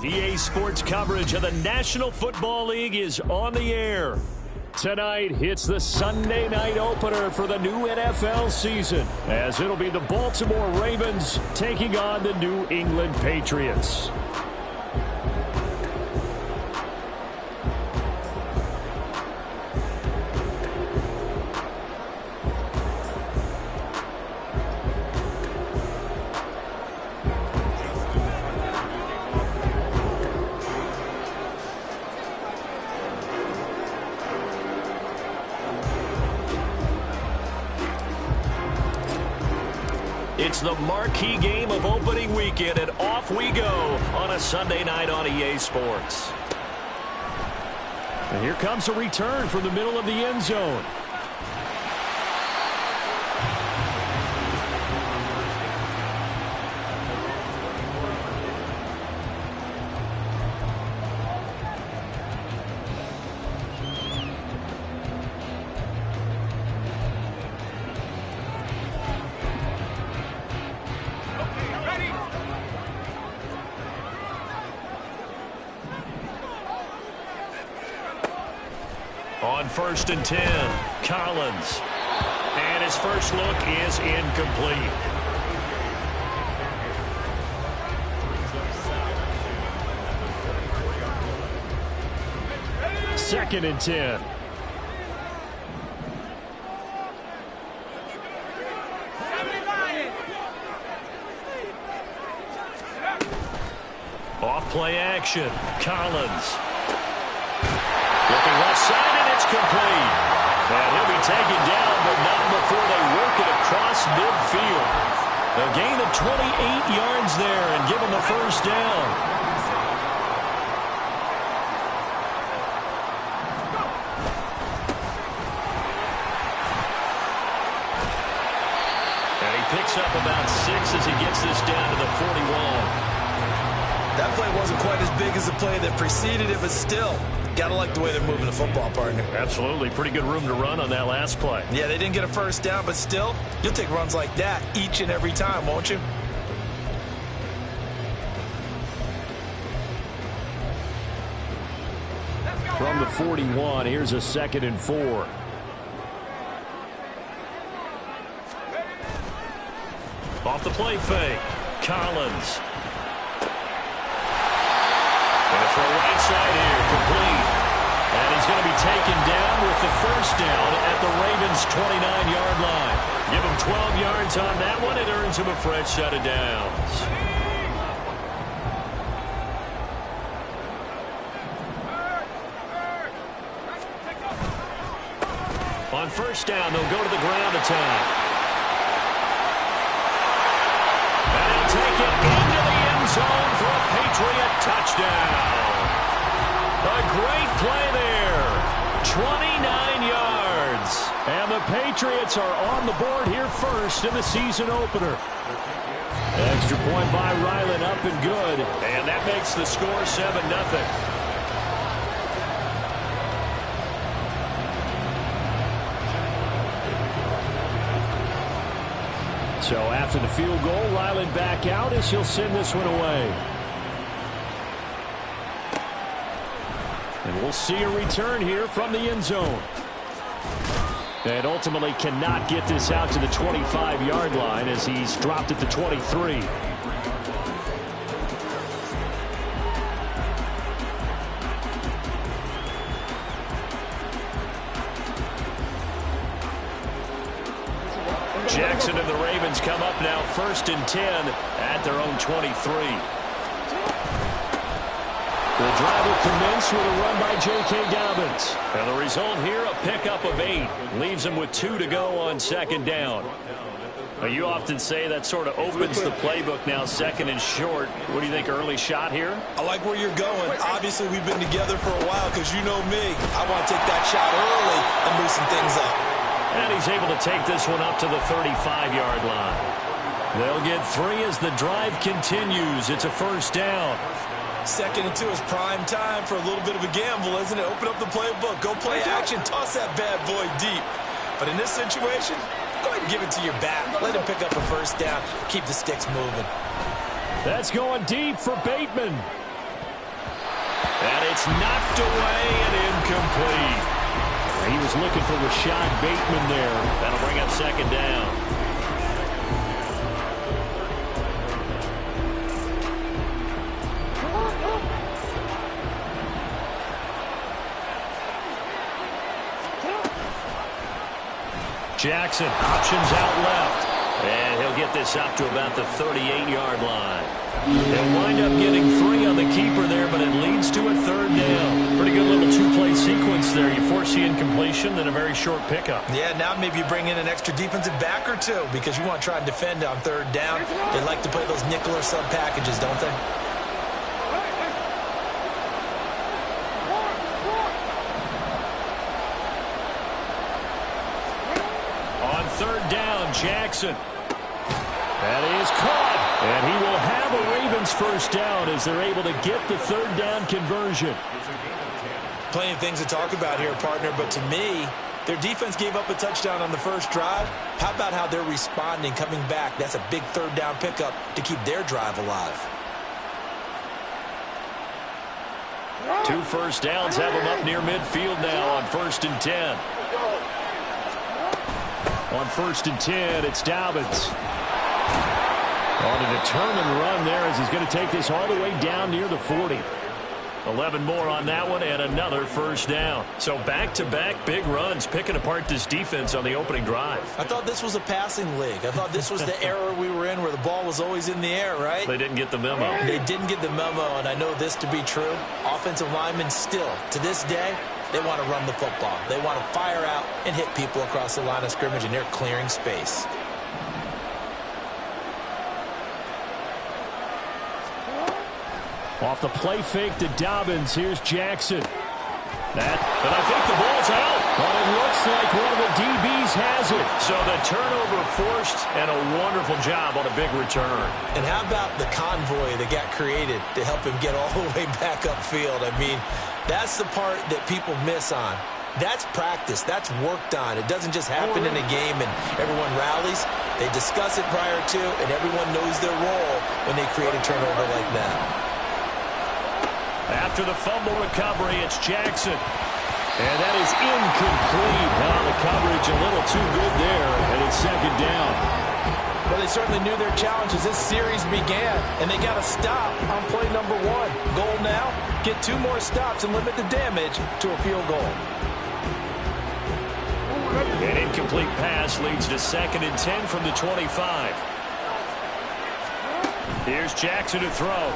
EA Sports coverage of the National Football League is on the air. Tonight, it's the Sunday night opener for the new NFL season, as it'll be the Baltimore Ravens taking on the New England Patriots. It's the marquee game of opening weekend, and off we go on a Sunday night on EA Sports. And here comes a return from the middle of the end zone. On 1st and 10, Collins. And his first look is incomplete. Second and 10. Off play action, Collins. Looking left side, and it's complete. And he'll be taken down, but not before they work it across midfield. A gain of 28 yards there and give him the first down. And he picks up about 6 as he gets this down to the 41. That play wasn't quite as big as the play that preceded it, but still, got to like the way they're moving the football, partner. Absolutely. Pretty good room to run on that last play. Yeah, they didn't get a first down, but still, you'll take runs like that each and every time, won't you? From the 41, here's a 2nd and 4. Off the play fake, Collins. Going to throw right side here, complete. And he's going to be taken down with the first down at the Ravens' 29-yard line. Give him 12 yards on that one. It earns him a fresh set of downs. On first down, they'll go to the ground attack. And he'll take it into the end zone for a Patriot touchdown. A great play there. 29 yards. And the Patriots are on the board here first in the season opener. Extra point by Ryland, up and good. And that makes the score 7-0. So after the field goal, Ryland back out as he'll send this one away. And we'll see a return here from the end zone. And ultimately cannot get this out to the 25-yard line as he's dropped at the 23. Jackson and the Ravens come up now 1st and 10 at their own 23. The drive will commence with a run by J.K. Dobbins. And the result here, a pickup of 8. Leaves him with 2 to go on 2nd down. Now, you often say that sort of opens the playbook now, 2nd and short. What do you think, early shot here? I like where you're going. Obviously, we've been together for a while because you know me. I want to take that shot early and loosen things up. And he's able to take this one up to the 35-yard line. They'll get 3 as the drive continues. It's a first down. 2nd and 2 is prime time for a little bit of a gamble, isn't it? Open up the playbook, go play action, toss that bad boy deep. But in this situation, go ahead and give it to your back. Let him pick up a first down, keep the sticks moving. That's going deep for Bateman. And it's knocked away and incomplete. He was looking for Rashad Bateman there. That'll bring up second down. Jackson, options out left. And he'll get this up to about the 38-yard line. They'll wind up getting 3 on the keeper there, but it leads to a third down. Pretty good little two-play sequence there. You force the incompletion, then a very short pickup. Yeah, now maybe you bring in an extra defensive back or two because you want to try and defend on third down. They like to play those nickel or sub packages, don't they? On third down, Jackson. That is caught. And he will have a Ravens first down as they're able to get the third down conversion. Plenty of things to talk about here, partner, but to me, their defense gave up a touchdown on the first drive. How about how they're responding, coming back? That's a big third down pickup to keep their drive alive. 2 first downs have them up near midfield now on 1st and 10. On 1st and 10, it's Dobbins. On a determined run there as he's going to take this all the way down near the 40. 11 more on that one and another first down. So back-to-back big runs picking apart this defense on the opening drive. I thought this was a passing league. I thought this was the era we were in where the ball was always in the air, right? They didn't get the memo. They didn't get the memo, and I know this to be true. Offensive linemen still, to this day, they want to run the football. They want to fire out and hit people across the line of scrimmage, and they're clearing space. Off the play fake to Dobbins. Here's Jackson. But I think the ball's out. But it looks like one of the DBs has it. So the turnover forced and a wonderful job on a big return. And how about the convoy that got created to help him get all the way back upfield? I mean, that's the part that people miss on. That's practice. That's worked on. It doesn't just happen in a game and everyone rallies. They discuss it prior to, and everyone knows their role when they create a turnover like that. After the fumble recovery, it's Jackson. And that is incomplete. Now the coverage a little too good there, and it's second down. Well, they certainly knew their challenge as this series began, and they got to stop on play number 1. Goal now, get 2 more stops and limit the damage to a field goal. An incomplete pass leads to 2nd and 10 from the 25. Here's Jackson to throw.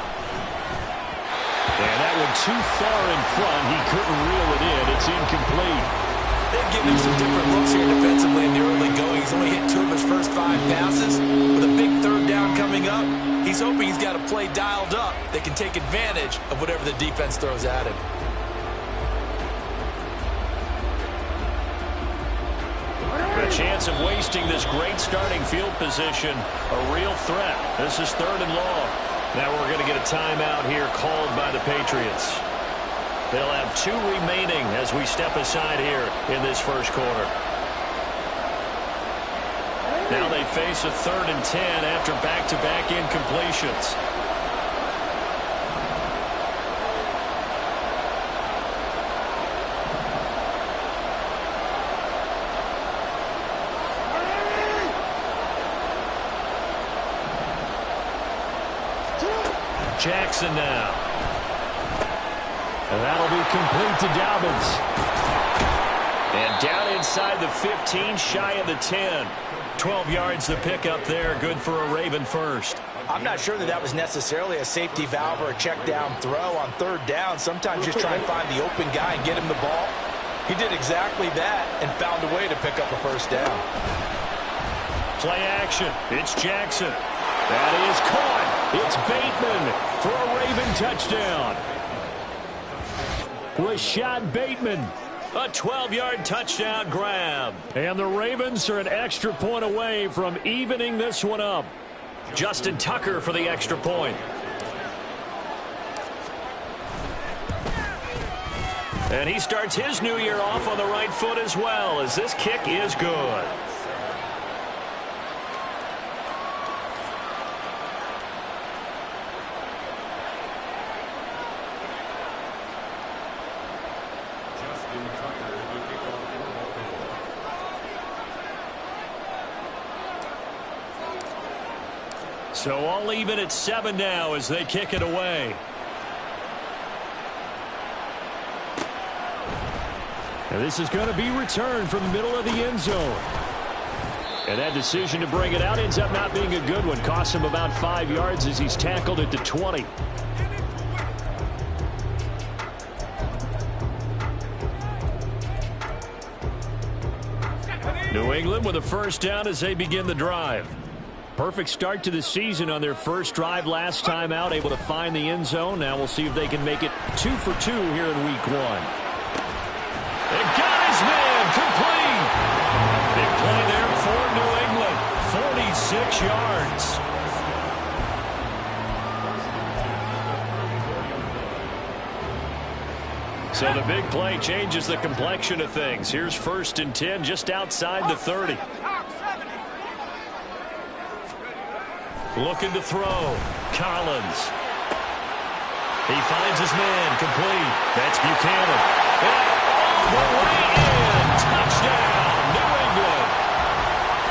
And that one too far in front. He couldn't reel it in. It's incomplete. They've given him some different looks here defensively in the early going. He's only hit 2 of his first 5 passes. With a big third down coming up, he's hoping he's got a play dialed up that can take advantage of whatever the defense throws at him. A chance of wasting this great starting field position. A real threat. This is 3rd and long. Now we're going to get a timeout here called by the Patriots. They'll have 2 remaining as we step aside here in this first quarter. Now they face a 3rd and 10 after back-to-back incompletions. Jackson now. And that'll be complete to Dobbins. And down inside the 15, shy of the 10. 12 yards to pick up there. Good for a Raven first. I'm not sure that was necessarily a safety valve or a check down throw on 3rd down. Sometimes just try and find the open guy and get him the ball. He did exactly that and found a way to pick up a first down. Play action. It's Jackson. That is caught. It's Bateman for a Raven touchdown. Rashad Bateman, a 12-yard touchdown grab. And the Ravens are an extra point away from evening this one up. Justin Tucker for the extra point. And he starts his new year off on the right foot as well, as this kick is good. So all even at 7 now as they kick it away. And this is going to be returned from the middle of the end zone. And that decision to bring it out ends up not being a good one. Costs him about 5 yards as he's tackled at the 20. New England with a first down as they begin the drive. Perfect start to the season on their first drive last time out, able to find the end zone. Now we'll see if they can make it 2 for 2 here in week 1. They got his man complete. Big play there for New England. 46 yards. So the big play changes the complexion of things. Here's 1st and 10 just outside the 30. Looking to throw. Collins. He finds his man complete. That's Buchanan. And all the way in. Touchdown, New England.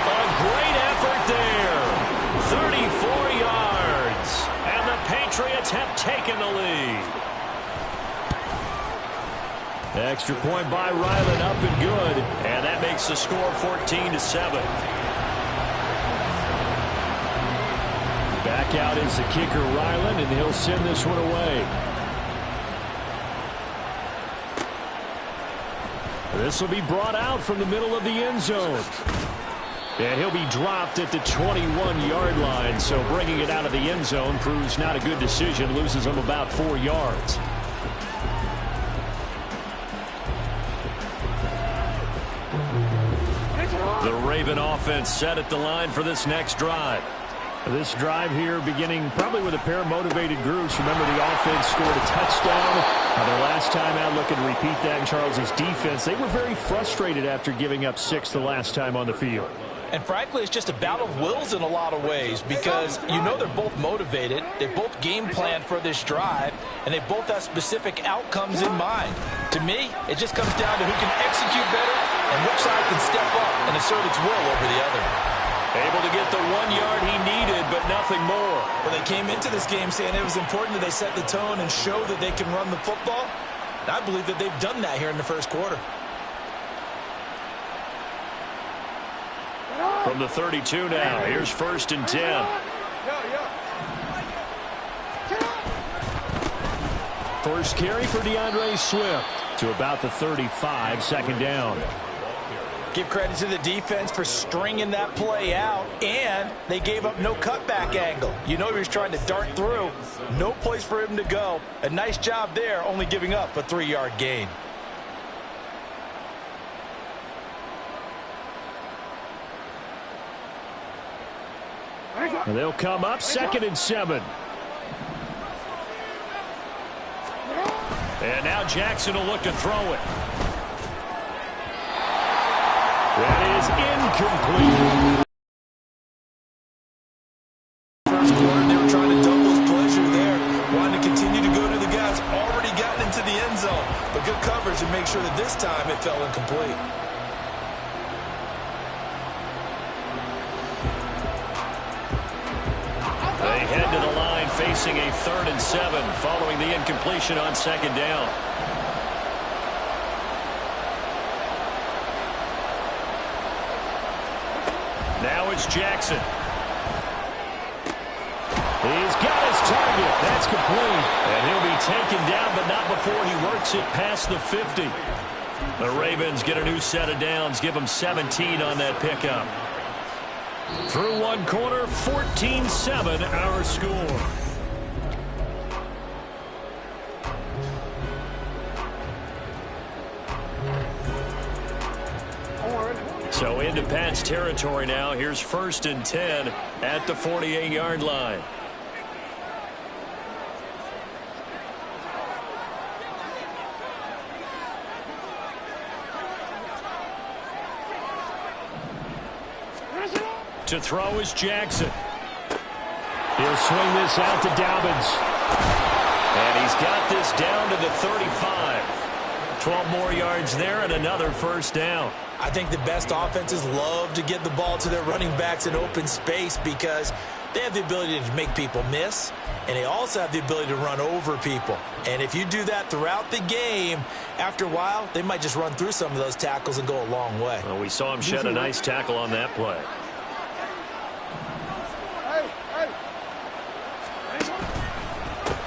A great effort there. 34 yards. And the Patriots have taken the lead. Extra point by Ryland, up and good. And that makes the score 14-7. Back out is the kicker, Ryland, and he'll send this one away. This will be brought out from the middle of the end zone. And he'll be dropped at the 21-yard line, so bringing it out of the end zone proves not a good decision, loses him about 4 yards. The Raven offense set at the line for this next drive. This drive here beginning probably with a pair of motivated groups. Remember, the offense scored a touchdown. Their last time out, looking to repeat that in Charles's defense. They were very frustrated after giving up 6 the last time on the field. And frankly, it's just a battle of wills in a lot of ways because you know they're both motivated. They both game planned for this drive, and they both have specific outcomes in mind. To me, it just comes down to who can execute better and which side can step up and assert its will over the other. Able to get the 1 yard he needed, but nothing more. Well, they came into this game saying it was important that they set the tone and show that they can run the football. And I believe that they've done that here in the first quarter. From the 32 now, here's 1st and 10. First carry for DeAndre Swift to about the 35, 2nd down. Give credit to the defense for stringing that play out, and they gave up no cutback angle. You know he was trying to dart through. No place for him to go. A nice job there, only giving up a 3-yard gain. And they'll come up 2nd and 7. And now Jackson will look to throw it. That is incomplete. First quarter, they were trying to double his pleasure there. Wanting to continue to go to the guys already gotten into the end zone. But good coverage to make sure that this time it fell incomplete. They head to the line facing a 3rd and 7 following the incompletion on 2nd down. Now it's Jackson. He's got his target. That's complete. And he'll be taken down, but not before he works it past the 50. The Ravens get a new set of downs, give them 17 on that pickup. Through one quarter, 14-7 our score. So into Pat's territory now. Here's 1st and 10 at the 48-yard line. To throw is Jackson. He'll swing this out to Dobbins. And he's got this down to the 35. 12 more yards there and another 1st down. I think the best offenses love to get the ball to their running backs in open space because They have the ability to make people miss, and they also have the ability to run over people. And if you do that throughout the game, after a while, they might just run through some of those tackles and go a long way. Well, we saw him shed a nice tackle on that play.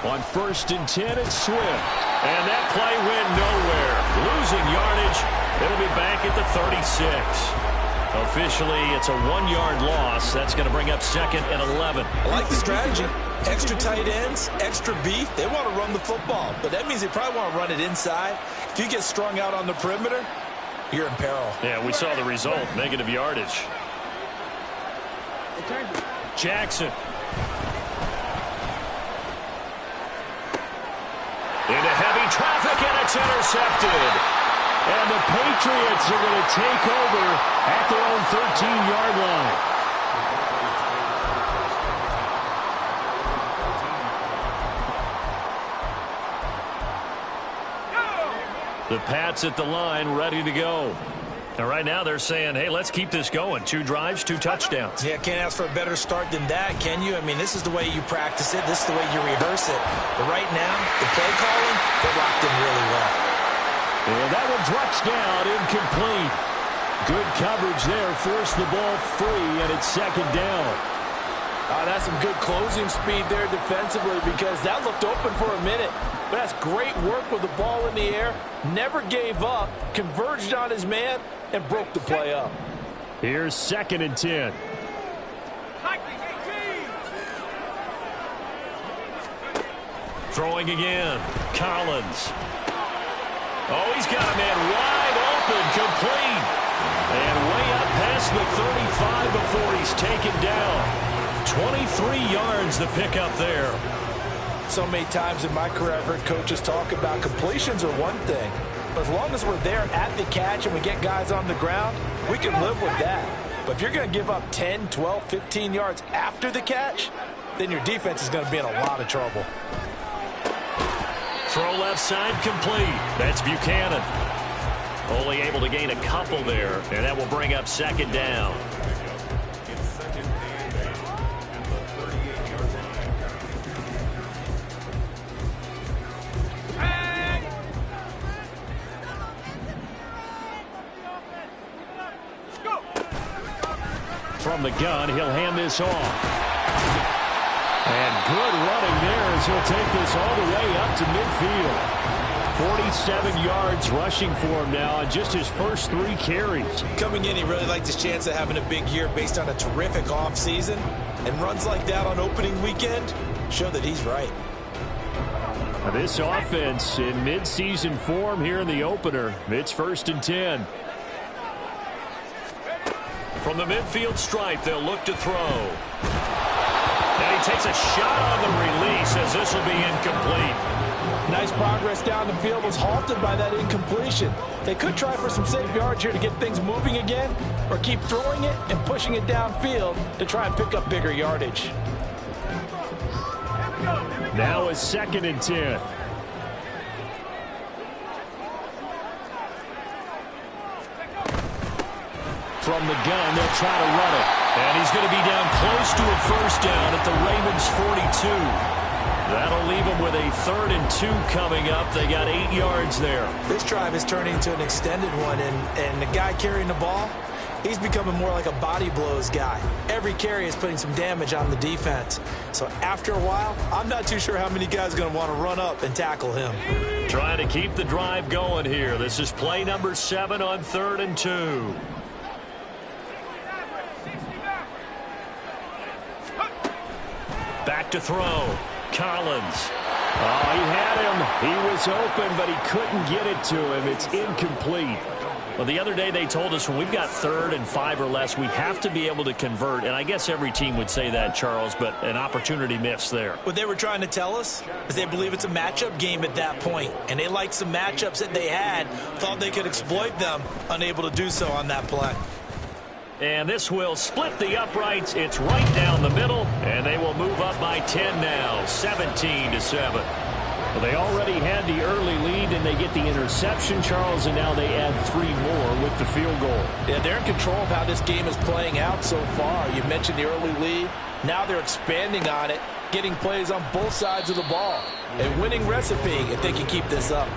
On 1st and 10, it's Swift. And that play went nowhere. Losing yardage. It'll be back at the 36. Officially, it's a 1-yard loss. That's going to bring up 2nd and 11. I like the strategy. Extra tight ends, extra beef. They want to run the football, but that means they probably want to run it inside. If you get strung out on the perimeter, you're in peril. Yeah, we saw the result. Negative yardage. Jackson. Into heavy traffic, and it's intercepted. And the Patriots are going to take over at their own 13-yard line. The Pats at the line, ready to go. And right now they're saying, hey, let's keep this going. 2 drives, 2 touchdowns. Yeah, can't ask for a better start than that, can you? I mean, this is the way you practice it. This is the way you rehearse it. But right now, the play calling, they're locked in really well. And that one drops down, incomplete. Good coverage there, forced the ball free, and it's 2nd down. That's some good closing speed there defensively, because that looked open for a minute. But that's great work with the ball in the air. Never gave up, converged on his man, and broke the play up. Here's 2nd and 10. Throwing again. Collins. Oh, he's got a man wide open, complete. And way up past the 35 before he's taken down. 23 yards the pickup there. So many times in my career I've heard coaches talk about completions are one thing. But as long as we're there at the catch and we get guys on the ground, we can live with that. But if you're going to give up 10, 12, 15 yards after the catch, then your defense is going to be in a lot of trouble. Throw left side complete. That's Buchanan. Only able to gain a couple there, and that will bring up 2nd down. From the gun, he'll hand this off. And good running there as he'll take this all the way up to midfield. 47 yards rushing for him now on just his first 3 carries. Coming in, he really liked his chance of having a big year based on a terrific offseason. And runs like that on opening weekend show that he's right. Now this offense in midseason form here in the opener. It's 1st and 10. From the midfield stripe, they'll look to throw. And he takes a shot on the release as this will be incomplete. Nice progress down the field, was halted by that incompletion. They could try for some safe yards here to get things moving again, or keep throwing it and pushing it downfield to try and pick up bigger yardage. Now is 2nd and 10. From the gun, they'll try to run it. And he's going to be down close to a 1st down at the Ravens' 42. That'll leave them with a 3rd and 2 coming up. They got 8 yards there. This drive is turning into an extended one, and the guy carrying the ball, he's becoming more like a body blows guy. Every carry is putting some damage on the defense. So after a while, I'm not too sure how many guys are going to want to run up and tackle him. Trying to keep the drive going here. This is play number 7 on 3rd and 2. Back to throw. Collins. Oh, he had him. He was open, but he couldn't get it to him. It's incomplete. Well, the other day they told us when we've got 3rd and 5 or less, we have to be able to convert. And I guess every team would say that, Charles, but an opportunity missed there. What they were trying to tell us is they believe it's a matchup game at that point, and they liked some matchups that they had, thought they could exploit them, unable to do so on that play. And this will split the uprights. It's right down the middle, and they will move up by 10 now, 17-7. Well, they already had the early lead, and they get the interception, Charles, and now they add 3 more with the field goal. Yeah, they're in control of how this game is playing out so far. You mentioned the early lead. Now they're expanding on it, getting plays on both sides of the ball. A winning recipe if they can keep this up.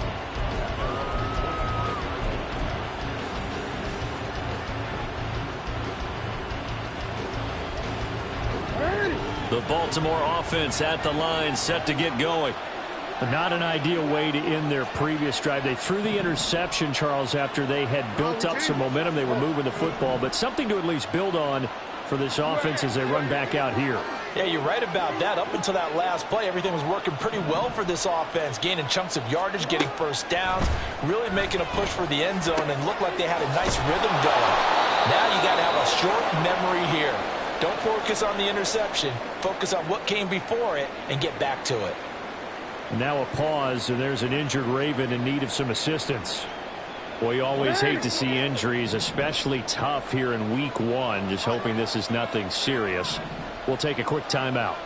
The Baltimore offense at the line, set to get going. Not an ideal way to end their previous drive. They threw the interception, Charles, after they had built up some momentum. They were moving the football, but something to at least build on for this offense as they run back out here. Yeah, you're right about that. Up until that last play, everything was working pretty well for this offense, gaining chunks of yardage, getting first downs, really making a push for the end zone, and looked like they had a nice rhythm going. Now you got to have a short memory here. Don't focus on the interception. Focus on what came before it and get back to it. Now a pause, and there's an injured Raven in need of some assistance. Boy, you always hate to see injuries, especially tough here in week 1. Just hoping this is nothing serious. We'll take a quick timeout.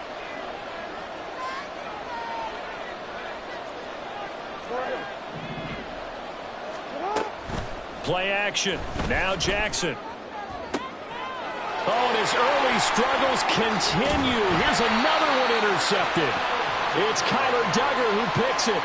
Play action. Now Jackson. Oh, and his early struggles continue. Here's another one intercepted. It's Kyler Duggar who picks it.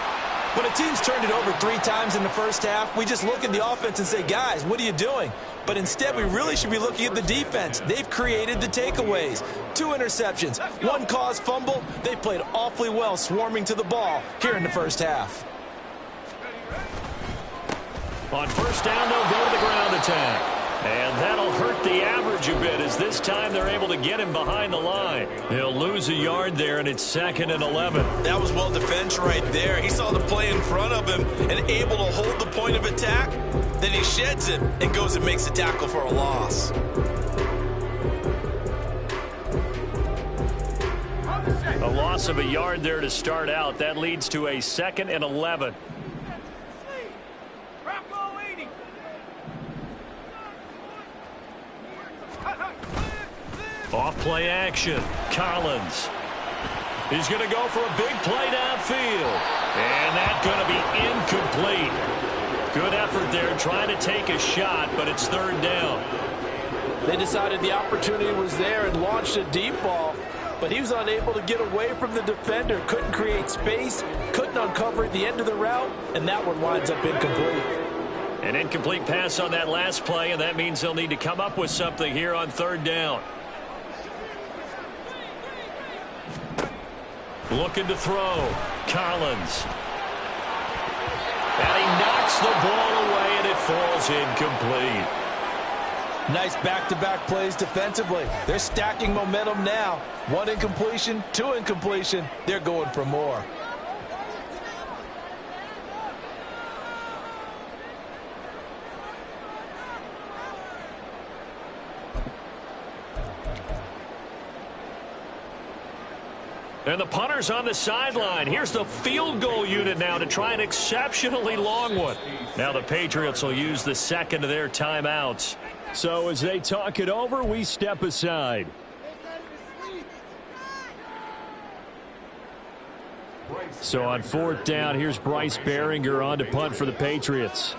When a team's turned it over 3 times in the first half, we just look at the offense and say, guys, what are you doing? But instead, we really should be looking at the defense. They've created the takeaways. 2 interceptions, 1 caused fumble. They played awfully well swarming to the ball here in the first half. On first down, they'll go to the ground attack. And that'll hurt the average a bit as this time they're able to get him behind the line. He'll lose a yard there, and it's 2nd and 11. That was well defense right there. He saw the play in front of him and able to hold the point of attack. Then he sheds it and goes and makes a tackle for a loss. A loss of a yard there to start out. That leads to a 2nd and 11. Off play action. Collins. He's going to go for a big play downfield. And that's going to be incomplete. Good effort there trying to take a shot, but it's 3rd down. They decided the opportunity was there and launched a deep ball, but he was unable to get away from the defender. Couldn't create space, couldn't uncover at the end of the route, and that one winds up incomplete. An incomplete pass on that last play, and that means they'll need to come up with something here on 3rd down. Looking to throw. Collins. And he knocks the ball away, and it falls incomplete. Nice back-to-back plays defensively. They're stacking momentum now. 1 incompletion, 2 incompletion. They're going for more. And the punter's on the sideline. Here's the field goal unit now to try an exceptionally long one. Now the Patriots will use the 2nd of their timeouts. So as they talk it over, we step aside. So on 4th down, here's Bryce Behringer on to punt for the Patriots.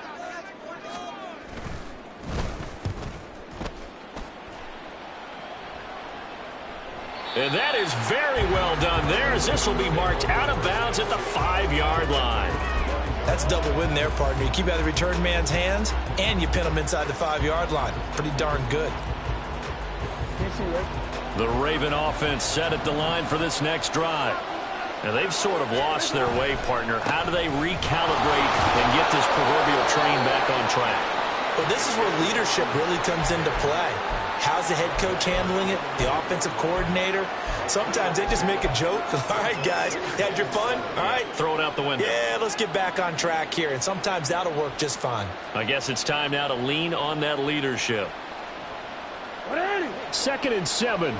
And that is very well done there, as this will be marked out of bounds at the 5-yard line. That's a double win there, partner. You keep out of the return man's hands, and you pin him inside the 5-yard line. Pretty darn good. The Raven offense set at the line for this next drive. Now, they've sort of lost their way, partner. How do they recalibrate and get this proverbial train back on track? Well, this is where leadership really comes into play. How's the head coach handling it? The offensive coordinator? Sometimes they just make a joke. All right, guys, had your fun? All right. Throw it out the window. Yeah, let's get back on track here. And sometimes that'll work just fine. I guess it's time now to lean on that leadership. 2nd and 7.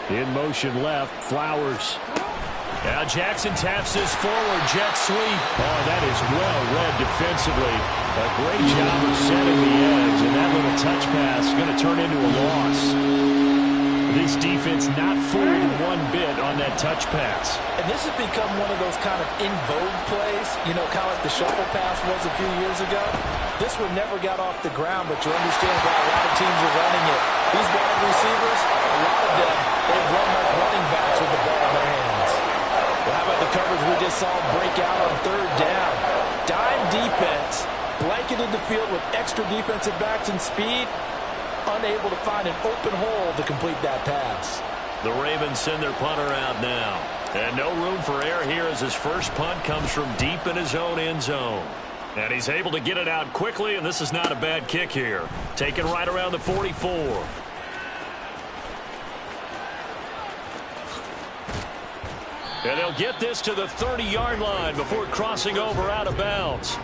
In motion left, Flowers. Now Jackson taps this forward, jet sweep. Oh, that is well read defensively. A great job of setting the edge, and that little touch pass is going to turn into a loss. This This defense not fooled one bit on that touch pass. And this has become one of those kind of in vogue plays, you know, kind of like the shuffle pass was a few years ago. This one never got off the ground, but you understand why a lot of teams are running it. These wide receivers, a lot of them, they've run like running backs with the ball in their hands. Well, how about the coverage we just saw break out on third down? Dime defense, blanketed the field with extra defensive backs and speed, unable to find an open hole to complete that pass. The Ravens send their punter out now. And no room for error here as his first punt comes from deep in his own end zone. And he's able to get it out quickly, and this is not a bad kick here. Taken right around the 44. And they'll get this to the 30-yard line before crossing over out of bounds.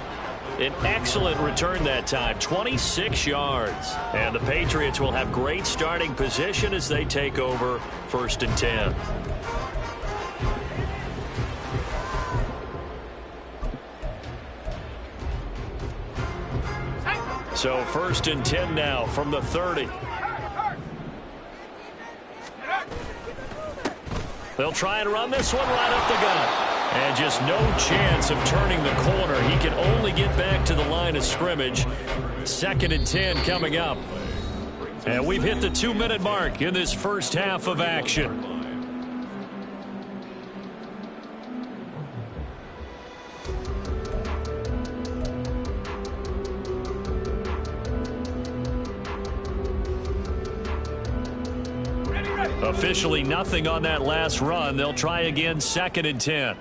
An excellent return that time, 26 yards. And the Patriots will have great starting position as they take over 1st and 10. So 1st and 10 now from the 30. They'll try and run this one right up the gut. And just no chance of turning the corner. He can only get back to the line of scrimmage. 2nd and 10 coming up. And we've hit the 2-minute mark in this first half of action. Officially nothing on that last run. They'll try again 2nd and 10.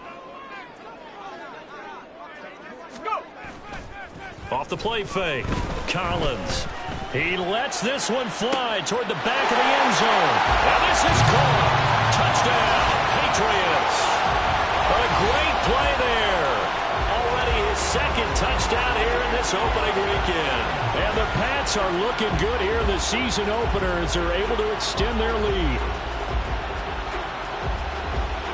Off the play fake. Collins. He lets this one fly toward the back of the end zone. And this is caught. Touchdown, Patriots. A great play there. Already his 2nd touchdown here in this opening weekend. And the Pats are looking good here in the season opener as they're able to extend their lead.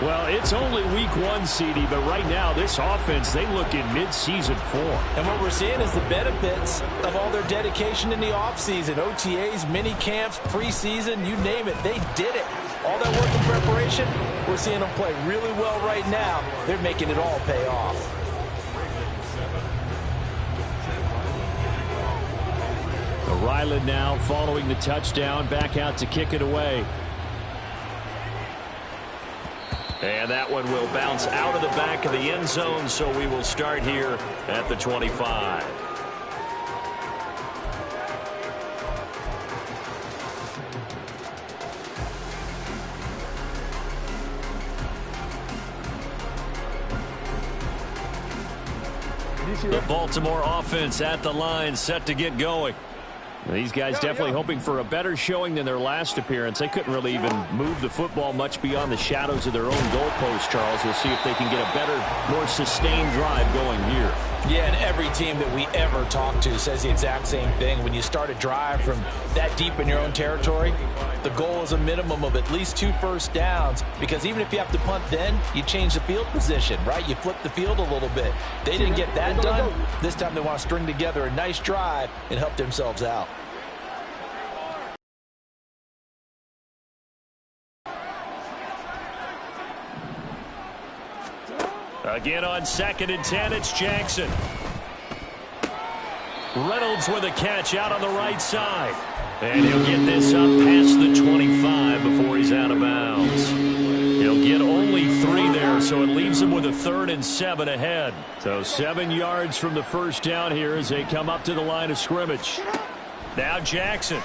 Well, it's only week 1, CD, but right now this offense, they look in mid-season form. And what we're seeing is the benefits of all their dedication in the offseason. OTAs, mini camps, preseason, you name it, they did it. All that work in preparation, we're seeing them play really well right now. They're making it all pay off. Ryland now following the touchdown, back out to kick it away. And that one will bounce out of the back of the end zone, so we will start here at the 25. The Baltimore offense at the line, set to get going. These guys definitely hoping for a better showing than their last appearance. They couldn't really even move the football much beyond the shadows of their own goalpost, Charles. We'll see if they can get a better, more sustained drive going here. Yeah, and every team that we ever talk to says the exact same thing. When you start a drive from that deep in your own territory, the goal is a minimum of at least 2 first downs, because even if you have to punt then, you change the field position, right? You flip the field a little bit. They didn't get that done. This time they want to string together a nice drive and help themselves out. Again on 2nd and 10, it's Jackson. Reynolds with a catch out on the right side. And he'll get this up past the 25 before he's out of bounds. He'll get only 3 there, so it leaves him with a 3rd and 7 ahead. So 7 yards from the first down here as they come up to the line of scrimmage. Now Jackson.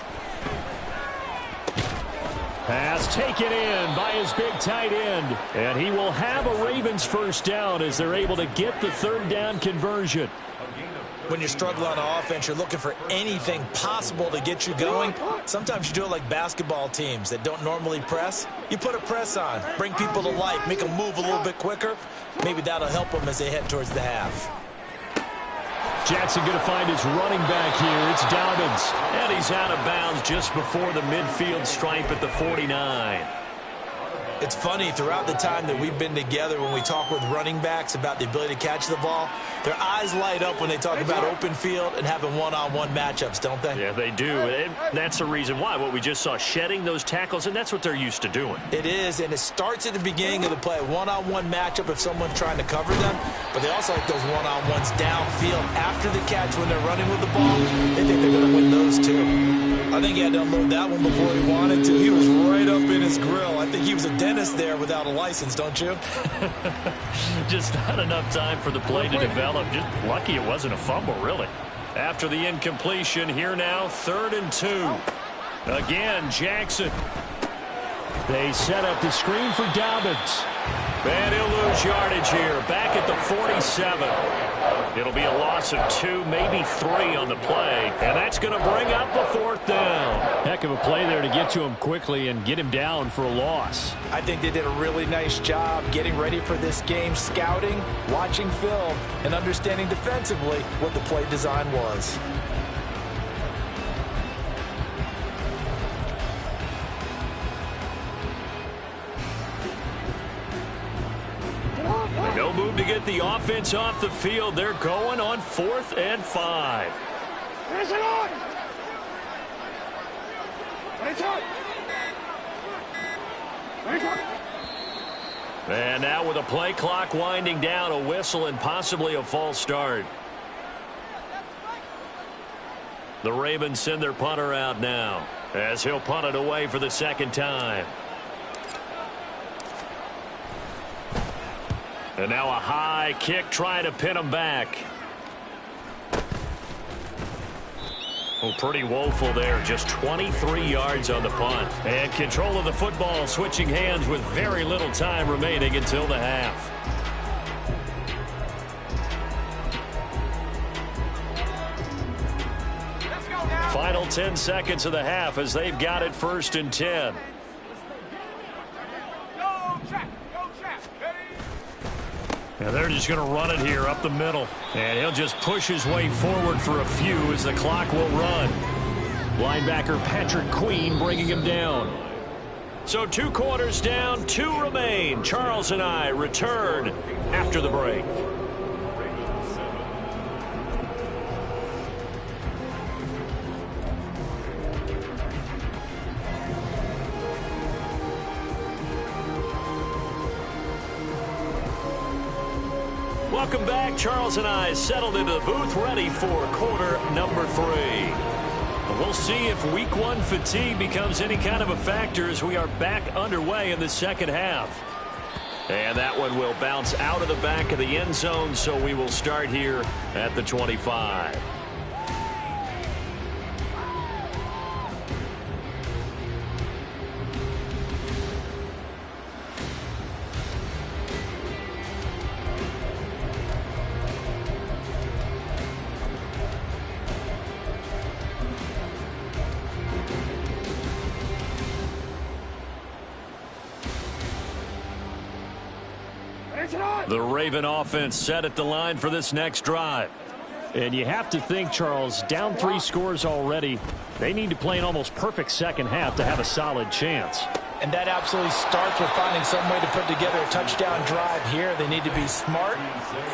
Pass taken in by his big tight end. And he will have a Ravens first down as they're able to get the 3rd down conversion. When you struggle on offense, you're looking for anything possible to get you going. Sometimes you do it like basketball teams that don't normally press. You put a press on, bring people to life, make them move a little bit quicker. Maybe that'll help them as they head towards the half. Jackson going to find his running back here. It's Dobbins. And he's out of bounds just before the midfield stripe at the 49. It's funny, throughout the time that we've been together, when we talk with running backs about the ability to catch the ball, their eyes light up when they talk about open field and having one-on-one matchups, don't they? Yeah, they do. And that's the reason why. What we just saw, shedding those tackles, and that's what they're used to doing. It is, and it starts at the beginning of the play. One-on-one matchup if someone's trying to cover them, but they also like those one-on-ones downfield after the catch when they're running with the ball. They think they're going to win those too. I think he had to unload that one before he wanted to. He was right up in his grill. I think he was a dentist there without a license, don't you? Just not enough time for the play to develop. Just lucky it wasn't a fumble, really. After the incompletion, here now, 3rd and 2. Again, Jackson. They set up the screen for Dobbins. And he'll lose yardage here. Back at the 47. It'll be a loss of 2, maybe 3 on the play. And that's going to bring up the 4th down. Heck of a play there to get to him quickly and get him down for a loss. I think they did a really nice job getting ready for this game, scouting, watching film, and understanding defensively what the play design was. No move to get the offense off the field. They're going on 4th and 5. And now with a play clock winding down, a whistle and possibly a false start. The Ravens send their punter out now as he'll punt it away for the 2nd time. And now a high kick trying to pin him back. Oh, pretty woeful there. Just 23 yards on the punt. And control of the football switching hands with very little time remaining until the half. Final 10 seconds of the half as they've got it 1st and 10. And they're just going to run it here up the middle. And he'll just push his way forward for a few as the clock will run. Linebacker Patrick Queen bringing him down. So 2 quarters down, 2 remain. Charles and I return after the break. Welcome back. Charles and I settled into the booth, ready for quarter number 3. We'll see if week 1 fatigue becomes any kind of a factor as we are back underway in the 2nd half. And that one will bounce out of the back of the end zone, so we will start here at the 25. The Raven offense set at the line for this next drive. And you have to think, Charles, down 3 scores already. They need to play an almost perfect 2nd half to have a solid chance. And that absolutely starts with finding some way to put together a touchdown drive here. They need to be smart,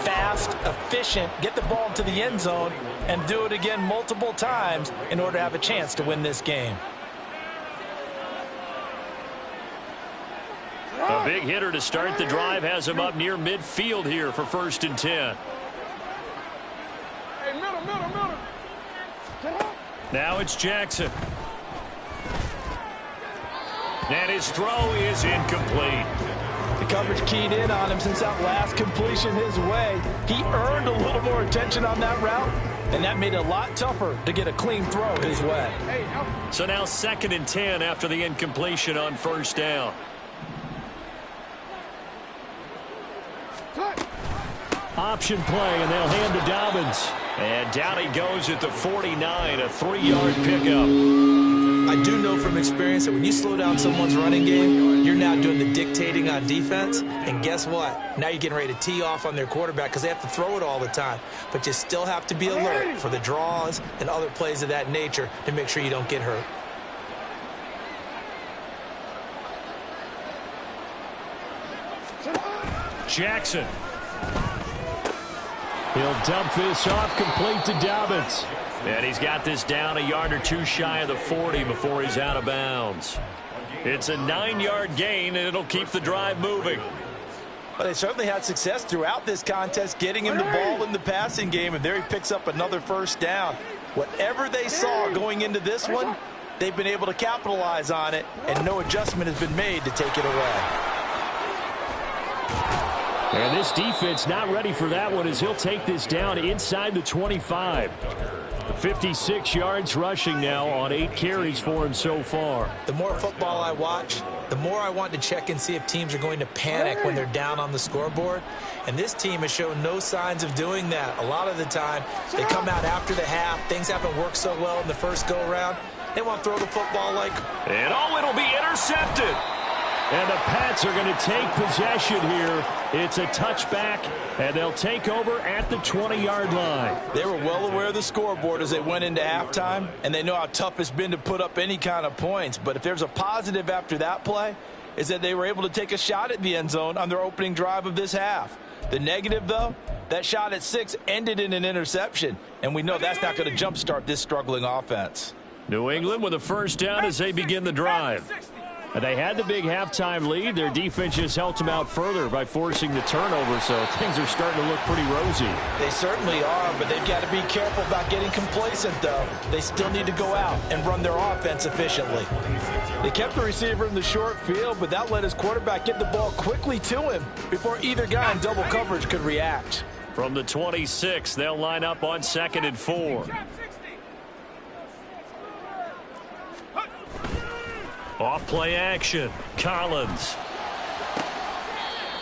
fast, efficient, get the ball into the end zone, and do it again multiple times in order to have a chance to win this game. A big hitter to start the drive has him up near midfield here for 1st and 10. Now it's Jackson. And his throw is incomplete. The coverage keyed in on him since that last completion his way. He earned a little more attention on that route, and that made it a lot tougher to get a clean throw his way. So now 2nd and 10 after the incompletion on 1st down. Option play, and they'll hand to Dobbins. And down he goes at the 49, a 3-yard pickup. I do know from experience that when you slow down someone's running game, you're now doing the dictating on defense. And guess what? Now you're getting ready to tee off on their quarterback because they have to throw it all the time. But you still have to be alert for the draws and other plays of that nature to make sure you don't get hurt. Jackson. He'll dump this off complete to Dobbins. And he's got this down a yard or two shy of the 40 before he's out of bounds. It's a 9-yard gain, and it'll keep the drive moving. But they certainly had success throughout this contest getting him the ball in the passing game, and there he picks up another first down. Whatever they saw going into this one, they've been able to capitalize on it, and no adjustment has been made to take it away. And this defense not ready for that one as he'll take this down inside the 25. 56 yards rushing now on 8 carries for him so far. The more football I watch, the more I want to check and see if teams are going to panic when they're down on the scoreboard. And this team has shown no signs of doing that. A lot of the time, they come out after the half. Things haven't worked so well in the first go-around. They want to throw the football like... And it'll be intercepted. And the Pats are going to take possession here. It's a touchback, and they'll take over at the 20-yard line. They were well aware of the scoreboard as they went into halftime, and they know how tough it's been to put up any kind of points. But if there's a positive after that play, is that they were able to take a shot at the end zone on their opening drive of this half. The negative, though, that shot at 6 ended in an interception, and we know that's not going to jumpstart this struggling offense. New England with a first down as they begin the drive. They had the big halftime lead. Their defense just helped them out further by forcing the turnover, so things are starting to look pretty rosy. They certainly are, but they've got to be careful about getting complacent, though. They still need to go out and run their offense efficiently. They kept the receiver in the short field, but that let his quarterback get the ball quickly to him before either guy in double coverage could react. From the 26, they'll line up on 2nd and 4. Off play action. Collins.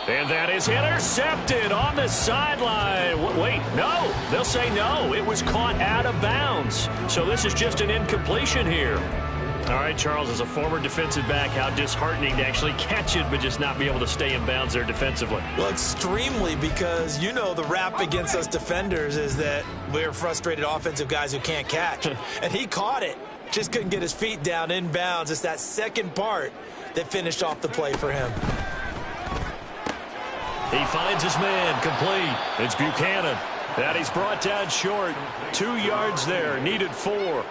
And that is intercepted on the sideline. Wait, no. They'll say no. It was caught out of bounds. So this is just an incompletion here. All right, Charles, as a former defensive back, how disheartening to actually catch it but just not be able to stay in bounds there defensively. Well, extremely, because you know the rap against us defenders is that we're frustrated offensive guys who can't catch. And he caught it. Just couldn't get his feet down in bounds. It's that second part that finished off the play for him. He finds his man complete. It's Buchanan. And he's brought down short. 2 yards there. Needed 4.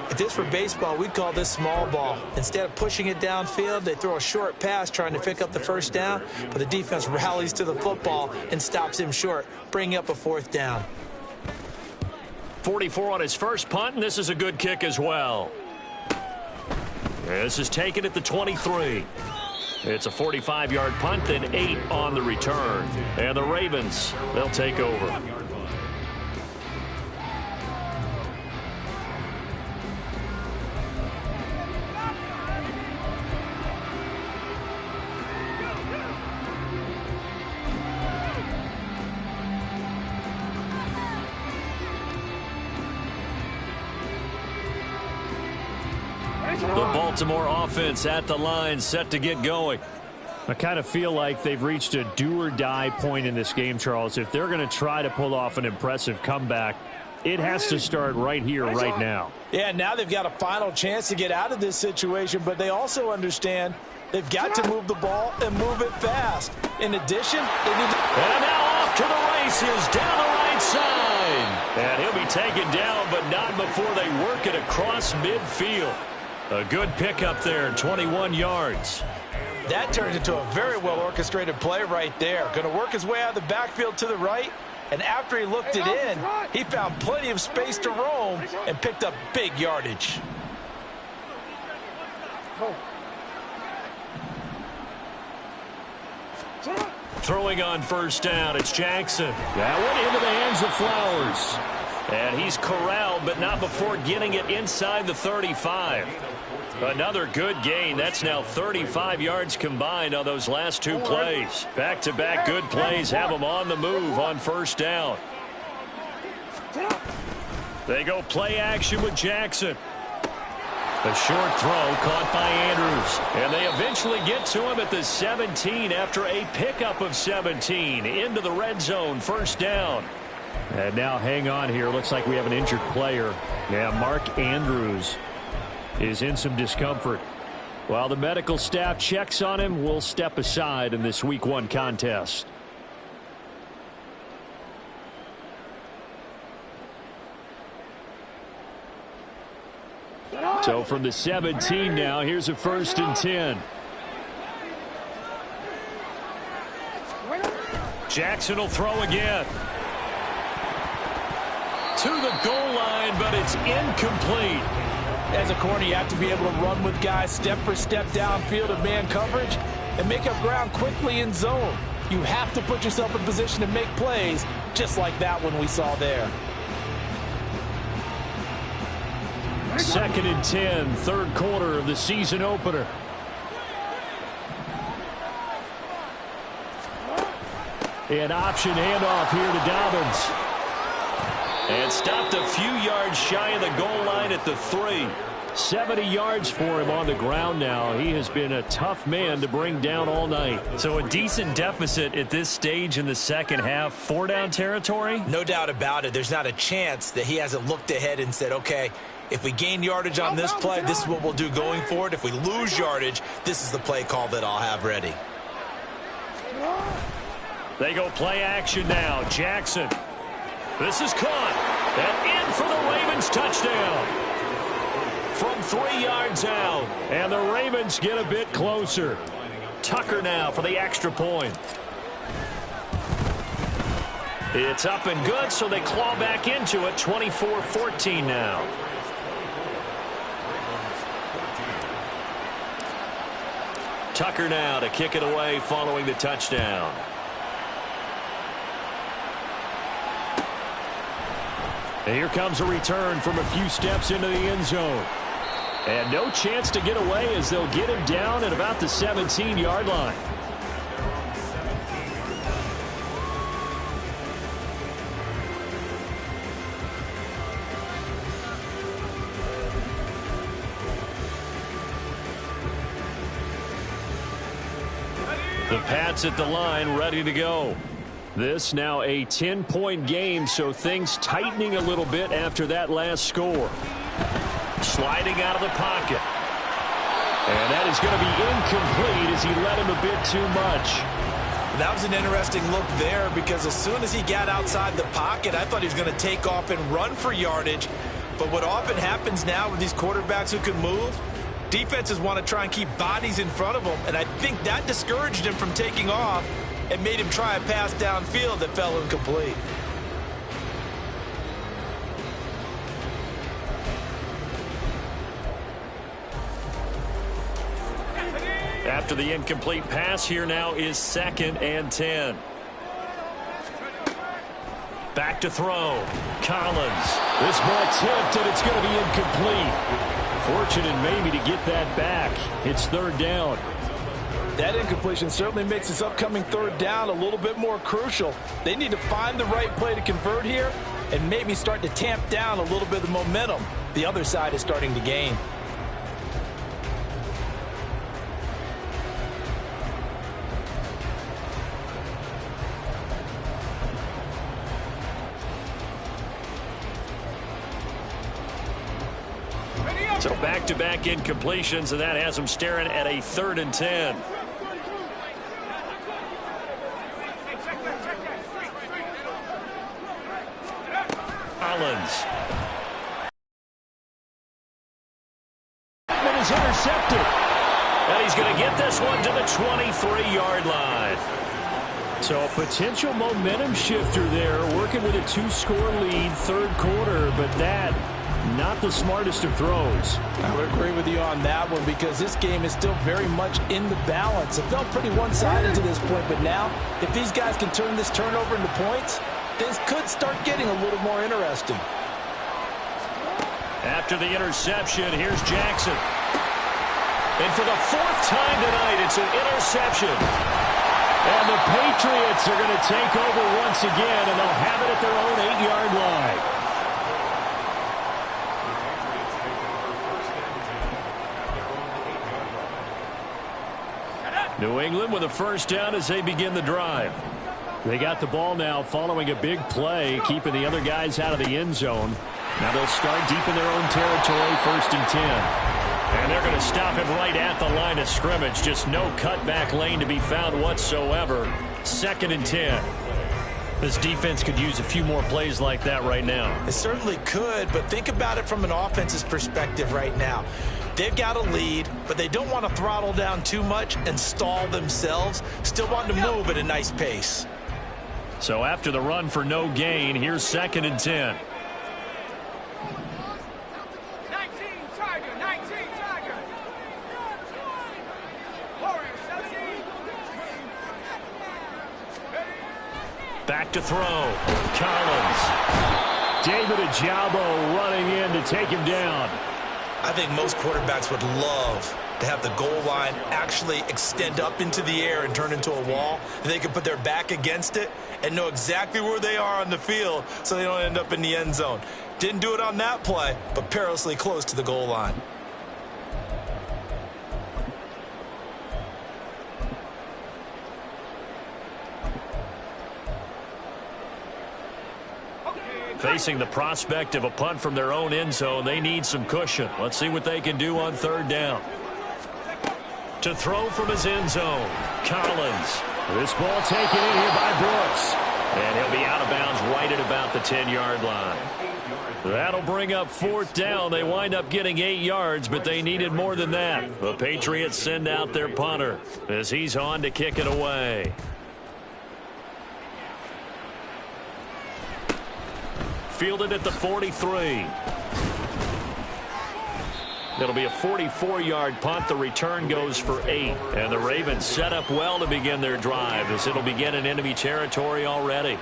If this were baseball, we'd call this small ball. Instead of pushing it downfield, they throw a short pass trying to pick up the first down, but the defense rallies to the football and stops him short, bringing up a 4th down. 44 on his first punt, and this is a good kick as well. This is taken at the 23. It's a 45-yard punt, then 8 on the return. And the Ravens, they'll take over. The Baltimore offense at the line, set to get going. I kind of feel like they've reached a do-or-die point in this game, Charles. If they're going to try to pull off an impressive comeback, it has to start right here, right now. Yeah, now they've got a final chance to get out of this situation, but they also understand they've got to move the ball and move it fast. In addition, they need to... And now off to the races, down the right side. And he'll be taken down, but not before they work it across midfield. A good pickup there, 21 yards. That turns into a very well-orchestrated play right there. Going to work his way out of the backfield to the right, and after he looked it in, he found plenty of space to roam and picked up big yardage. Throwing on first down, it's Jackson. That went into the hands of Flowers. And he's corralled, but not before getting it inside the 35. Another good gain. That's now 35 yards combined on those last 2 plays. Back-to-back good plays have them on the move on first down. They go play action with Jackson. A short throw caught by Andrews. And they eventually get to him at the 17 after a pickup of 17. Into the red zone, first down. And now hang on here. Looks like we have an injured player. Yeah, Mark Andrews is in some discomfort. While the medical staff checks on him, we'll step aside in this Week 1 contest. So from the 17 now, here's a 1st and 10. Jackson will throw again. To the goal line, but it's incomplete. As a corner, you have to be able to run with guys step for step downfield of man coverage and make up ground quickly in zone. You have to put yourself in position to make plays, just like that one we saw there. 2nd and 10, 3rd quarter of the season opener. An option handoff here to Dobbins. And stopped a few yards shy of the goal line at the 3. 70 yards for him on the ground now. He has been a tough man to bring down all night. So a decent deficit at this stage in the second half. 4-down territory? No doubt about it. There's not a chance that he hasn't looked ahead and said, okay, if we gain yardage on this play, this is what we'll do going forward. If we lose yardage, this is the play call that I'll have ready. They go play action now. Jackson. This is caught. And in for the Ravens touchdown. From 3 yards out. And the Ravens get a bit closer. Tucker now for the extra point. It's up and good, so they claw back into it. 24-14 now. Tucker now to kick it away following the touchdown. And here comes a return from a few steps into the end zone. And no chance to get away as they'll get him down at about the 17-yard line. The Pats at the line, ready to go. This now a 10-point game, so things tightening a little bit after that last score. Sliding out of the pocket. And that is going to be incomplete as he let him a bit too much. That was an interesting look there because as soon as he got outside the pocket, I thought he was going to take off and run for yardage. But what often happens now with these quarterbacks who can move, defenses want to try and keep bodies in front of them, and I think that discouraged him from taking off and made him try a pass downfield that fell incomplete. After the incomplete pass, here now is 2nd and 10. Back to throw. Collins. This ball tipped, and it's going to be incomplete. Fortunate maybe to get that back. It's 3rd down. That incompletion certainly makes this upcoming 3rd down a little bit more crucial. They need to find the right play to convert here and maybe start to tamp down a little bit of the momentum the other side is starting to gain. So back-to-back incompletions, and that has them staring at a 3rd and 10. Collins. It is intercepted. And he's going to get this one to the 23-yard line. So a potential momentum shifter there, working with a 2-score lead, 3rd quarter, but that not the smartest of throws. I would agree with you on that one because this game is still very much in the balance. It felt pretty one-sided to this point, but now if these guys can turn this turnover into points, things could start getting a little more interesting. After the interception, here's Jackson. And for the 4th time tonight, it's an interception. And the Patriots are going to take over once again, and they'll have it at their own 8-yard line. New England with a 1st down as they begin the drive. They got the ball now following a big play, keeping the other guys out of the end zone. Now they'll start deep in their own territory, 1st and 10. And they're going to stop him right at the line of scrimmage. Just no cutback lane to be found whatsoever. 2nd and 10. This defense could use a few more plays like that right now. It certainly could, but think about it from an offense's perspective right now. They've got a lead, but they don't want to throttle down too much and stall themselves. Still want to move at a nice pace. So after the run for no gain, here's 2nd and 10. Back to throw. Collins. David Ojabo running in to take him down. I think most quarterbacks would love to have the goal line actually extend up into the air and turn into a wall. And they can put their back against it and know exactly where they are on the field so they don't end up in the end zone. Didn't do it on that play, but perilously close to the goal line. Facing the prospect of a punt from their own end zone, they need some cushion. Let's see what they can do on 3rd down. To throw from his end zone, Collins. This ball taken in here by Brooks. And he'll be out of bounds right at about the 10-yard line. That'll bring up 4th down. They wind up getting 8 yards, but they needed more than that. The Patriots send out their punter as he's on to kick it away. Fielded at the 43. It'll be a 44-yard punt. The return goes for 8. And the Ravens set up well to begin their drive as it'll begin in enemy territory already.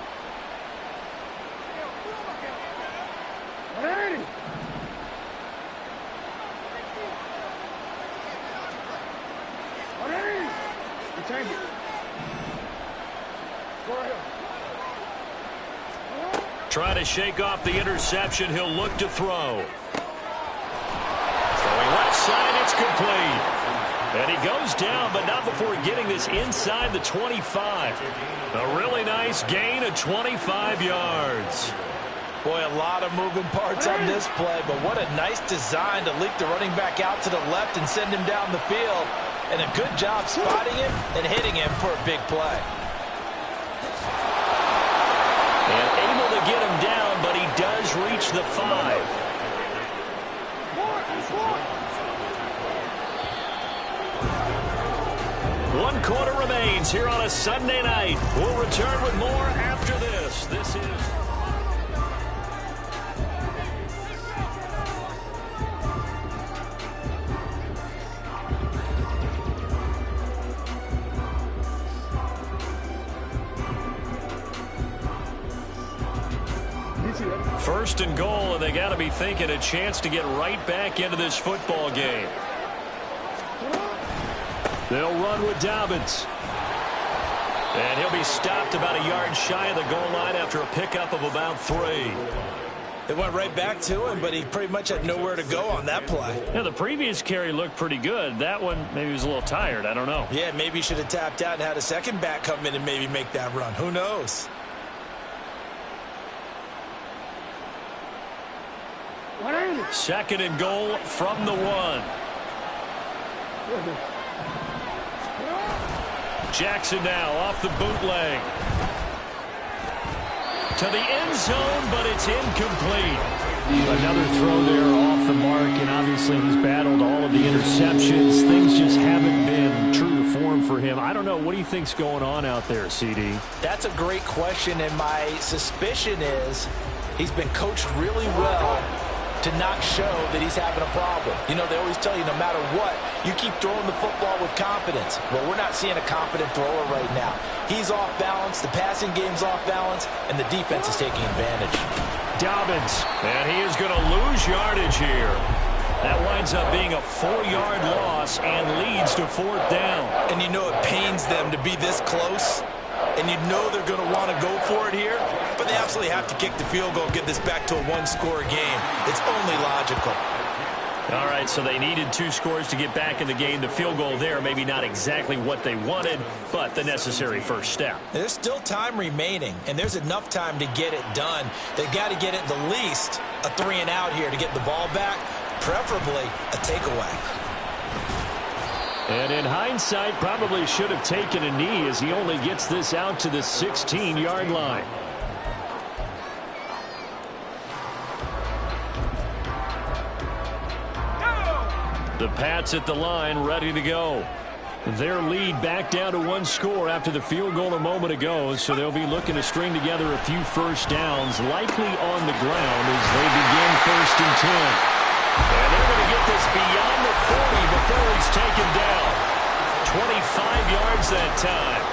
Trying to shake off the interception. He'll look to throw. Throwing left side, it's complete. And he goes down, but not before getting this inside the 25. A really nice gain of 25 yards. Boy, a lot of moving parts on this play, but what a nice design to leak the running back out to the left and send him down the field. And a good job spotting him and hitting him for a big play. And able to get him down, but he does reach the 5. One quarter remains here on a Sunday night. We'll return with more after this. This is... First and goal, and they got to be thinking a chance to get right back into this football game. They'll run with Dobbins. And he'll be stopped about a yard shy of the goal line after a pickup of about 3. They went right back to him, but he pretty much had nowhere to go on that play. Yeah, the previous carry looked pretty good. That one, maybe he was a little tired. I don't know. Yeah, maybe he should have tapped out and had a second back come in and maybe make that run. Who knows? Second and goal from the 1. Jackson now off the bootleg. To the end zone, but it's incomplete. Another throw there off the mark, and obviously he's battled all of the interceptions. Things just haven't been true to form for him. I don't know. What do you think's going on out there, CD? That's a great question, and my suspicion is he's been coached really well to not show that he's having a problem. You know, they always tell you no matter what, you keep throwing the football with confidence. Well, we're not seeing a confident thrower right now. He's off balance, the passing game's off balance, and the defense is taking advantage. Dobbins, and he is going to lose yardage here. That winds up being a 4-yard loss and leads to 4th down. And you know it pains them to be this close, and you know they're going to want to go for it here, but they absolutely have to kick the field goal and get this back to a 1-score game. It's only logical. All right, so they needed 2 scores to get back in the game. The field goal there, maybe not exactly what they wanted, but the necessary first step. There's still time remaining, and there's enough time to get it done. They've got to get at the least a 3-and-out here to get the ball back. preferably a takeaway. And in hindsight, probably should have taken a knee as he only gets this out to the 16-yard line. The Pats at the line, ready to go. Their lead back down to one score after the field goal a moment ago, so they'll be looking to string together a few first downs, likely on the ground as they begin 1st and 10. And they're going to get this beyond the 40 before he's taken down. 25 yards that time.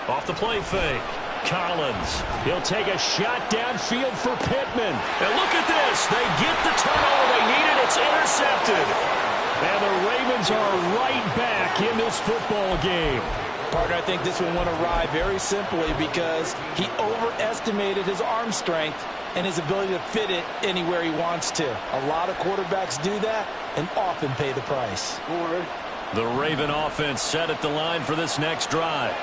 Off the play fake. Collins. He'll take a shot downfield for Pittman. And look at this. They get the turnover they needed. It's intercepted. And the Ravens are right back in this football game. Partner, I think this one went awry very simply because he overestimated his arm strength and his ability to fit it anywhere he wants to. A lot of quarterbacks do that and often pay the price. The Raven offense set at the line for this next drive.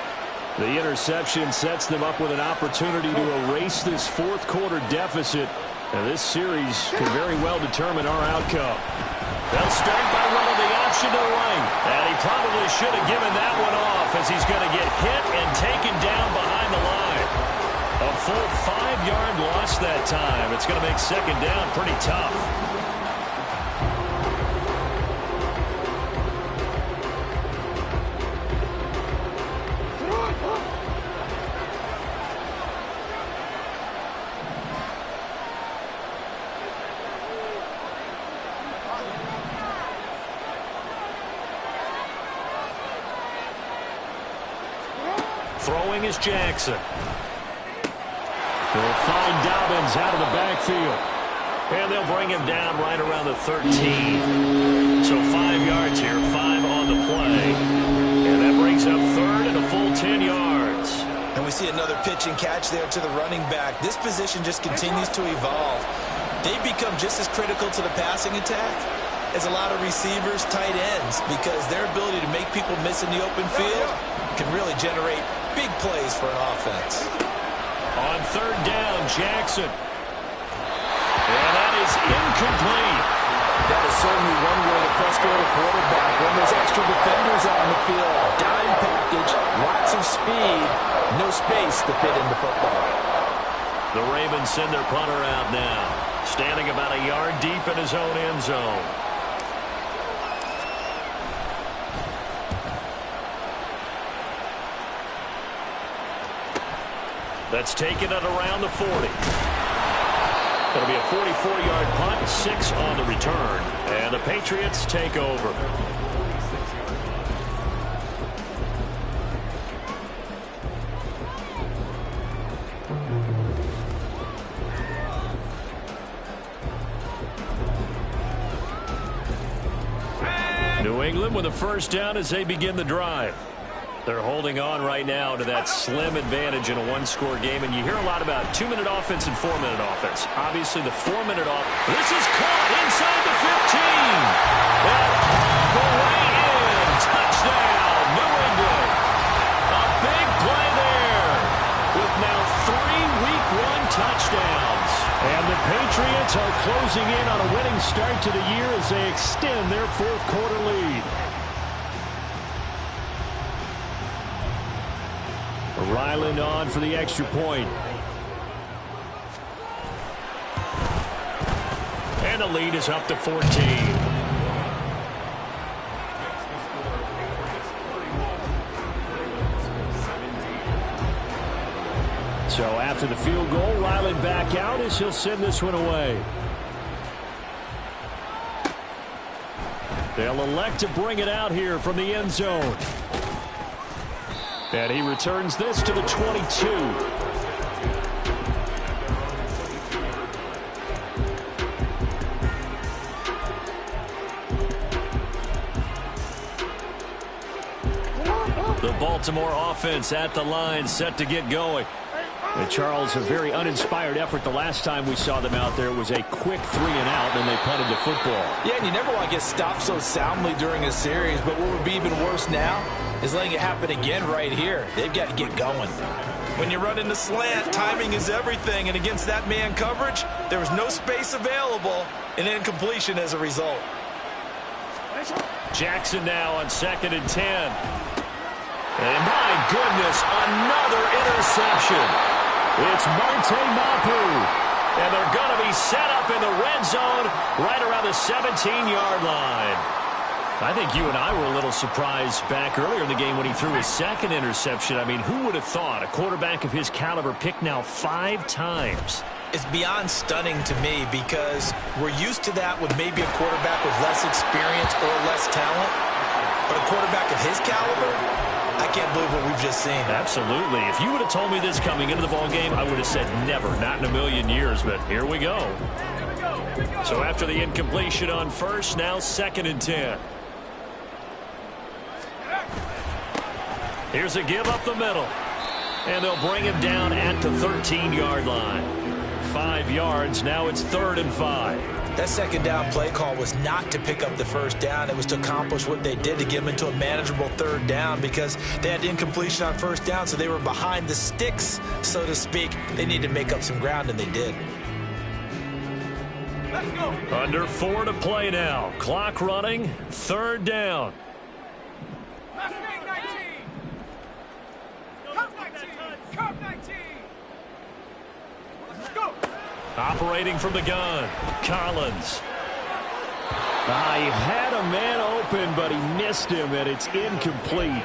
The interception sets them up with an opportunity to erase this fourth quarter deficit. And this series could very well determine our outcome. They'll start by running the option to the right. And he probably should have given that one off as he's going to get hit and taken down behind the line. A full 5-yard loss that time. It's going to make second down pretty tough. Throwing is Jackson. They'll find Dobbins out of the backfield. And they'll bring him down right around the 13. So 5 yards here, 5 on the play. And that brings up third and a full 10 yards. And we see another pitch and catch there to the running back. This position just continues to evolve. They become just as critical to the passing attack as a lot of receivers, tight ends, because their ability to make people miss in the open field can really generate big plays for an offense. On third down, Jackson. And that is incomplete. That is certainly one way to frustrate a quarterback when there's extra defenders on the field. Dime package, lots of speed, no space to fit into football. The Ravens send their punter out now, standing about a yard deep in his own end zone. That's taken it around the 40. It'll be a 44-yard punt, 6 on the return. And the Patriots take over. New England with a first down as they begin the drive. They're holding on right now to that slim advantage in a one-score game, and you hear a lot about 2-minute offense and 4-minute offense. Obviously, the 4-minute off. This is caught inside the 15. And the way in. Touchdown, New England. A big play there with now 3 Week 1 touchdowns. And the Patriots are closing in on a winning start to the year as they extend their fourth quarter lead. Ryland on for the extra point. And the lead is up to 14. So after the field goal, Ryland back out as he'll send this one away. They'll elect to bring it out here from the end zone. And he returns this to the 22. The ball Baltimore offense at the line, set to get going. And Charles, a very uninspired effort the last time we saw them out there. It was a quick 3-and-out, and they punted the football. Yeah, and you never want to get stopped so soundly during a series, but what would be even worse now is letting it happen again right here. They've got to get going. When you run into slant, timing is everything, and against that man coverage, there was no space available, and incompletion as a result. Jackson now on 2nd and 10. And my goodness, another interception. It's Marte Mapu. And they're going to be set up in the red zone right around the 17-yard line. I think you and I were a little surprised back earlier in the game when he threw his 2nd interception. I mean, who would have thought a quarterback of his caliber picked now 5 times? It's beyond stunning to me because we're used to that with maybe a quarterback with less experience or less talent. But a quarterback of his caliber, I can't believe what we've just seen. Absolutely. If you would have told me this coming into the ball game, I would have said never, not in a million years, but here we go. So after the incompletion on first, now 2nd and 10. Here's a give up the middle. And they'll bring him down at the 13-yard line. 5 yards, now it's 3rd and 5. That 2nd down play call was not to pick up the 1st down. It was to accomplish what they did, to get them into a manageable 3rd down, because they had incompletion on 1st down, so they were behind the sticks, so to speak. They needed to make up some ground, and they did. Let's go. Under 4 to play now. Clock running, 3rd down. Operating from the gun, Collins. He had a man open, but he missed him, and it's incomplete.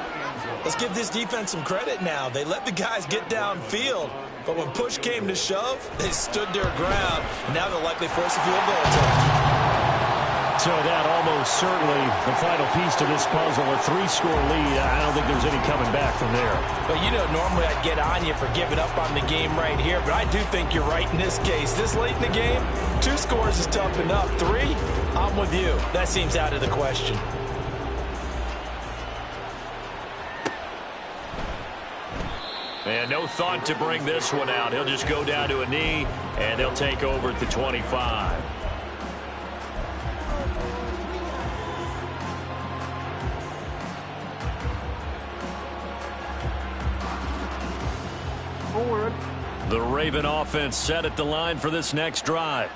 Let's give this defense some credit now. They let the guys get downfield, but when push came to shove, they stood their ground, and now they'll likely force a field goal attempt. So that almost certainly the final piece to this puzzle, a 3-score lead. I don't think there's any coming back from there. But, you know, normally I'd get on you for giving up on the game right here, but I do think you're right in this case. This late in the game, 2 scores is tough enough. 3, I'm with you. That seems out of the question. And no thought to bring this one out. He'll just go down to a knee, and they'll take over at the 25. The Raven offense set at the line for this next drive.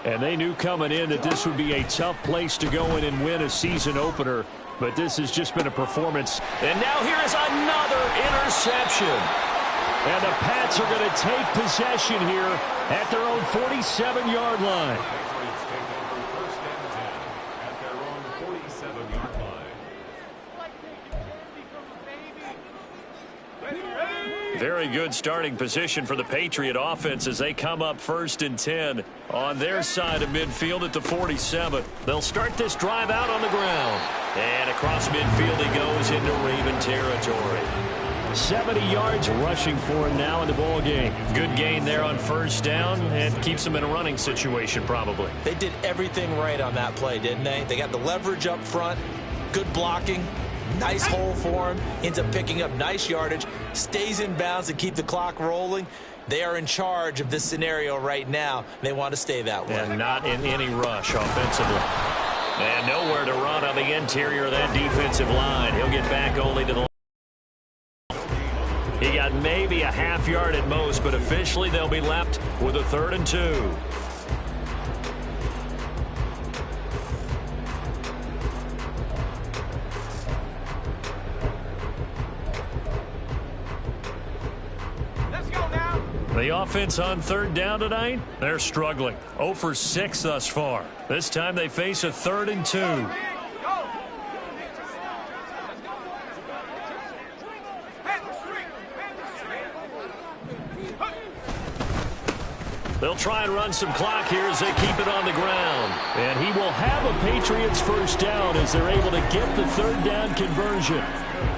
And they knew coming in that this would be a tough place to go in and win a season opener. But this has just been a performance. And now here is another interception. And the Pats are going to take possession here at their own 47-yard line. Very good starting position for the Patriot offense as they come up 1st and 10 on their side of midfield at the 47. They'll start this drive out on the ground. And across midfield he goes into Raven territory. 70 yards rushing for him now in the ball game. Good gain there on 1st down and keeps him in a running situation probably. They did everything right on that play, didn't they? They got the leverage up front, good blocking. Nice hole for him. Ends up picking up nice yardage. Stays in bounds to keep the clock rolling. They are in charge of this scenario right now. They want to stay that way. And not in any rush offensively. And nowhere to run on the interior of that defensive line. He'll get back only to the line. He got maybe a half yard at most, but officially they'll be left with a 3rd and 2. The offense on 3rd down tonight, they're struggling. 0 for 6 thus far. This time they face a 3rd and 2. They'll try and run some clock here as they keep it on the ground. And he will have a Patriots 1st down as they're able to get the 3rd down conversion.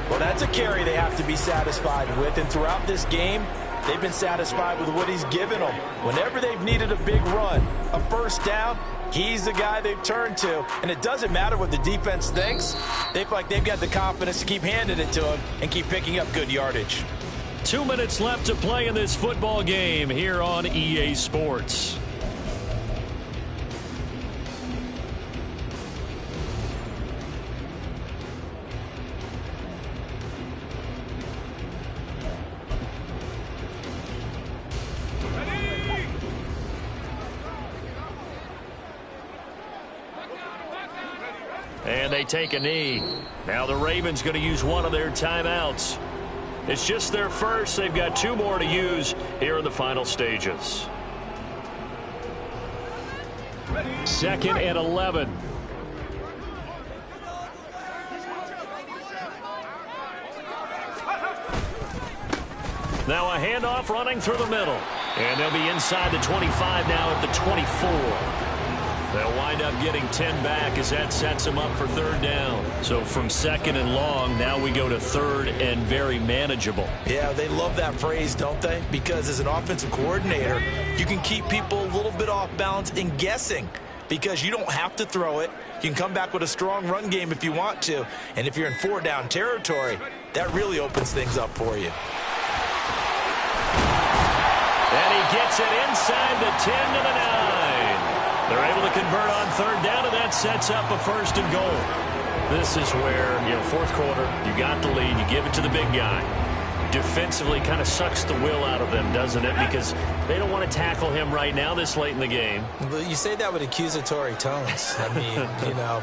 Well, that's a carry they have to be satisfied with. And throughout this game, they've been satisfied with what he's given them. Whenever they've needed a big run, a first down, he's the guy they've turned to. And it doesn't matter what the defense thinks. They feel like they've got the confidence to keep handing it to him and keep picking up good yardage. 2 minutes left to play in this football game here on EA Sports. And they take a knee. Now the Ravens going to use one of their timeouts. It's just their first. They've got 2 more to use here in the final stages. 2nd and 11. Now a handoff running through the middle. And they'll be inside the 25 now at the 24. They'll wind up getting 10 back as that sets them up for 3rd down. So from 2nd and long, now we go to 3rd and very manageable. Yeah, they love that phrase, don't they? Because as an offensive coordinator, you can keep people a little bit off balance and guessing because you don't have to throw it. You can come back with a strong run game if you want to. And if you're in 4-down territory, that really opens things up for you. And he gets it inside the 10 to the 9. They're able to convert on 3rd down, and that sets up a 1st and goal. This is where, 4th quarter, you got the lead, you give it to the big guy. Defensively kind of sucks the will out of them, doesn't it? Because they don't want to tackle him right now this late in the game. But you say that with accusatory tones. I mean,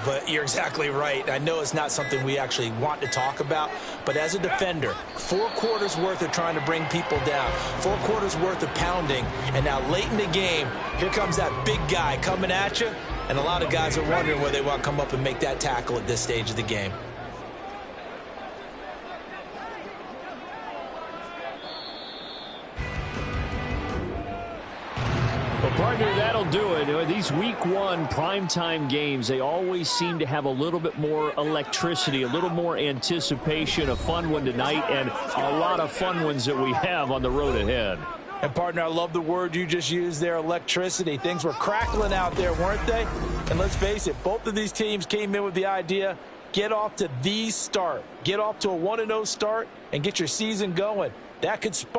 but you're exactly right. I know it's not something we actually want to talk about, but as a defender, 4 quarters worth of trying to bring people down, 4 quarters worth of pounding, and now late in the game, here comes that big guy coming at you, and a lot of guys are wondering whether they want to come up and make that tackle at this stage of the game. Well, partner, that'll do it. These week 1 primetime games, they always seem to have a little bit more electricity, a little more anticipation. A fun one tonight, and a lot of fun ones that we have on the road ahead. And, partner, I love the word you just used there, electricity. Things were crackling out there, weren't they? And let's face it, both of these teams came in with the idea, get off to the start. Get off to a 1-0 start and get your season going. That could spark